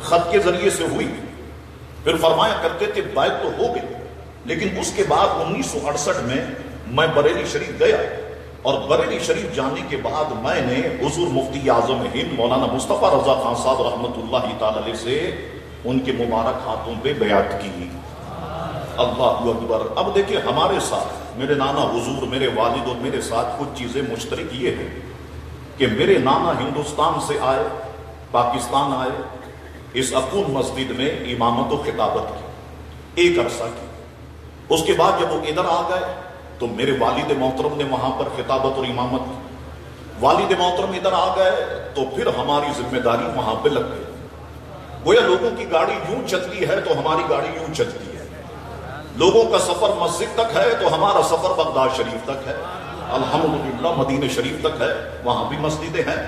خط کے ذریعے سے ہوئی. پھر فرمایا کرتے تھے بیعت تو ہو گئی، لیکن اس کے بعد 1968 میں بریلی شریف گیا، اور بریلی شریف جانے کے بعد میں نے حضور مفتی اعظم ہند مولانا مصطفیٰ رضا خان صاحب رحمۃ اللہ تعالی علیہ سے ان کے مبارک ہاتھوں پہ بیعت کی. اللہ اکبر. اب دیکھیں ہمارے ساتھ میرے نانا حضور، میرے والد اور میرے ساتھ کچھ چیزیں مشترک یہ ہیں کہ میرے نانا ہندوستان سے آئے، پاکستان آئے، اس اکون مسجد میں امامت و خطابت کی ایک عرصہ کی. اس کے بعد جب وہ ادھر آ گئے تو میرے والد محترم نے وہاں پر خطابت اور امامت کی. والد محترم ادھر آ گئے تو پھر ہماری ذمہ داری وہاں پہ لگ گئی. گویا لوگوں کی گاڑی یوں چلتی ہے تو ہماری گاڑی یوں چلتی ہے، لوگوں کا سفر مسجد تک ہے تو ہمارا سفر بغداد شریف تک ہے، الحمدللہ مدینہ شریف تک ہے، وہاں بھی مسجدیں ہیں.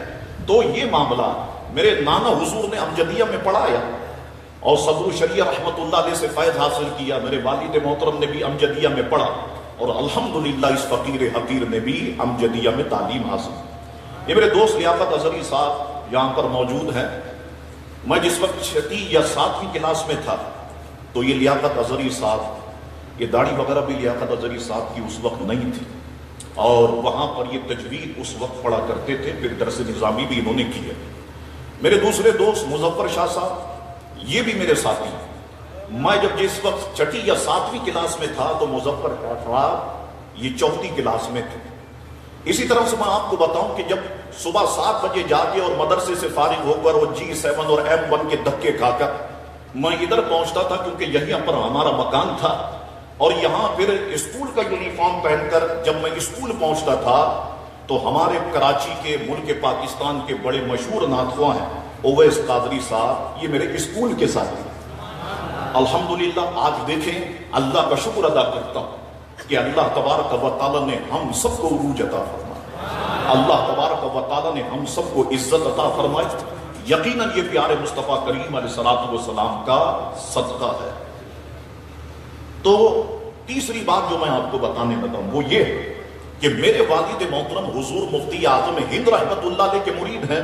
تو یہ معاملہ میرے نانا حضور نے امجدیہ میں پڑھایا اور صدر شریعہ رحمت اللہ علیہ سے فیض حاصل کیا. میرے والد محترم نے بھی امجدیہ میں پڑھا اور الحمدللہ اس فقیر حقیر نے بھی امجدیہ میں تعلیم حاصل کی. یہ میرے دوست لیاقت اظہری صاحب یہاں پر موجود ہیں. میں جس وقت 6 یا 7ویں کلاس میں تھا تو یہ لیاقت اظہری صاحب، یہ داڑھی وغیرہ بھی لیاقت اظہری صاحب کی اس وقت نہیں تھی، اور وہاں پر یہ تجوید اس وقت پڑھا کرتے تھے. پھر درس نظامی بھی انہوں نے کی ہے. میرے دوسرے دوست مظفر شاہ صاحب، یہ بھی میرے ساتھی ہیں. میں جب جس وقت 6 یا 7ویں کلاس میں تھا تو مظفر شاہ صاحب یہ 4تھی کلاس میں تھے. اسی طرح سے میں آپ کو بتاؤں کہ جب صبح 7 بجے جا کے اور مدرسے سے فارغ ہو کر اور G7 اور M1 کے دھکے کھا کر میں ادھر پہنچتا تھا، کیونکہ یہیں پر ہمارا مکان تھا، اور یہاں پھر اسکول کا یونیفارم پہن کر جب میں اسکول پہنچتا تھا تو ہمارے کراچی کے ملک پاکستان کے بڑے مشہور نعت خواں ہیں اویس قادری صاحب، یہ میرے اسکول کے ساتھی. الحمدللہ آج دیکھیں اللہ کا شکر ادا کرتا ہوں کہ اللہ تبارک و تعالیٰ نے ہم سب کو عروج عطا فرمایا، اللہ تبارک و تعالیٰ نے ہم سب کو عزت عطا فرمائی. یقیناً یہ پیارے مصطفیٰ کریم علیہ الصلوۃ والسلام کا صدقہ ہے. تو تیسری بات جو میں آپ کو بتانے لگا ہوں وہ یہ ہے کہ میرے والد محترم حضور مفتی اعظم ہند رحمت اللہ علیہ کے مرید ہیں،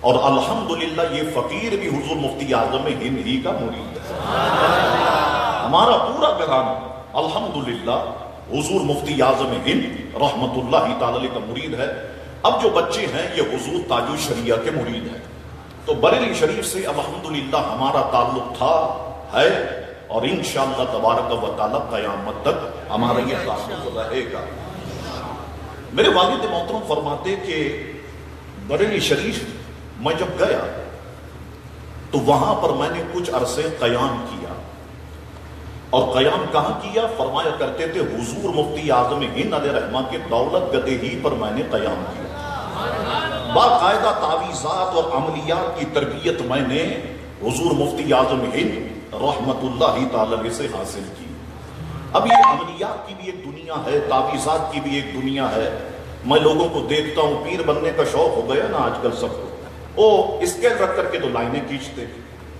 اور الحمدللہ یہ فقیر بھی حضور مفتی اعظم ہند ہی کا مرید ہے. ہمارا پورا گھرانہ الحمدللہ حضور مفتی اعظم ہند رحمت اللہ تعالی علیہ کا مرید ہے. اب جو بچے ہیں یہ حضور تاج الشریعہ کے مرید ہیں. تو بریلی شریف سے الحمدللہ ہمارا تعلق تھا، ہے، اور انشاءاللہ تبارک و تعالی قیامت تک ہمارا یہ تعلق رہے گا. میرے والد محترم فرماتے کہ بریلی شریف میں جب گیا تو وہاں پر میں نے کچھ عرصے قیام کیا. اور قیام کہاں کیا؟ فرمایا کرتے تھے حضور مفتی اعظم ہند علیہ رحمہ کے دولت گدے ہی پر میں نے قیام کیا. باقاعدہ تعویذات اور عملیات کی تربیت میں نے حضور مفتی اعظم ہند رحمت اللہ تعالی علیہ سے حاصل کی. اب یہ عملیات کی بھی ایک دنیا ہے، تعویذات کی بھی ایک دنیا ہے. میں لوگوں کو دیکھتا ہوں، پیر بننے کا شوق ہو گیا نا آج کل سب کو، وہ اسکیل رکھ کر کے تو لائنیں کھینچتے،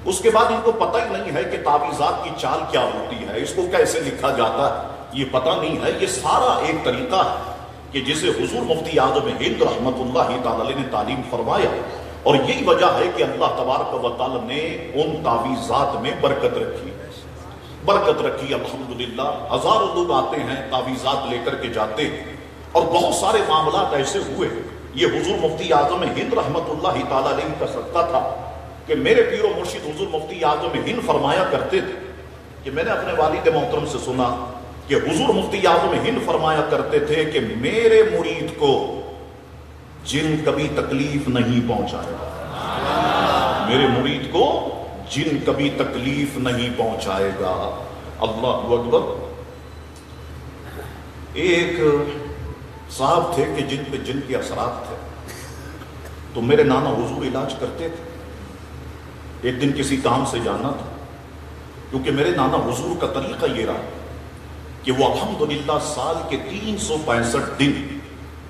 اس کے بعد ان کو پتہ ہی نہیں ہے کہ تعویذات کی چال کیا ہوتی ہے، اس کو کیسے لکھا جاتا ہے، یہ پتہ نہیں ہے. یہ سارا ایک طریقہ ہے کہ جسے حضور مفتی اعظم ہند رحمت اللہ تعالی نے تعلیم فرمایا، اور یہی وجہ ہے کہ اللہ تبارک و تعالی نے ان تعویذات میں برکت رکھی. الحمدللہ. ہزاروں لوگ آتے ہیں تعویذات لے کر کے جاتے ہیں، اور بہت سارے معاملات ایسے ہوئے. یہ حضور مفتی اعظم ہند رحمت اللہ تعالی علیہ کا صدقہ تھا کہ میرے پیر و مرشد حضور مفتی اعظم ہند فرمایا کرتے تھے کہ میں نے اپنے والد محترم سے سنا کہ حضور مفتی اعظم ہند فرمایا کرتے تھے کہ میرے مرید کو جن کبھی تکلیف نہیں پہنچائے گا، میرے مرید کو جن کبھی تکلیف نہیں پہنچائے گا. اللہ اکبر. ایک صاحب تھے کہ جن پہ جن کے اثرات تھے، تو میرے نانا حضور علاج کرتے تھے. ایک دن کسی کام سے جانا تھا، کیونکہ میرے نانا حضور کا طریقہ یہ رہا کہ وہ الحمدللہ سال کے 365 دن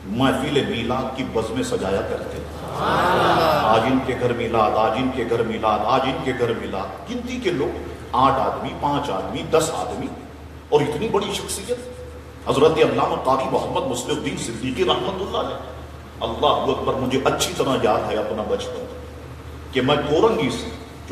محفل میلاد کی بزمیں سجایا کرتے تھے. آج ان کے گھر میلاد، آج ان کے گھر میلاد، آج ان کے گھر میلاد. گنتی کے لوگ 8 آدمی، 5 آدمی، 10 آدمی، اور اتنی بڑی شخصیت حضرت علامہ قاری محمد مسلم الدین صدیقی رحمت اللہ علیہ. اللہ اکبر. مجھے اچھی طرح یاد ہے اپنا بچپن کہ میں کورنگی سے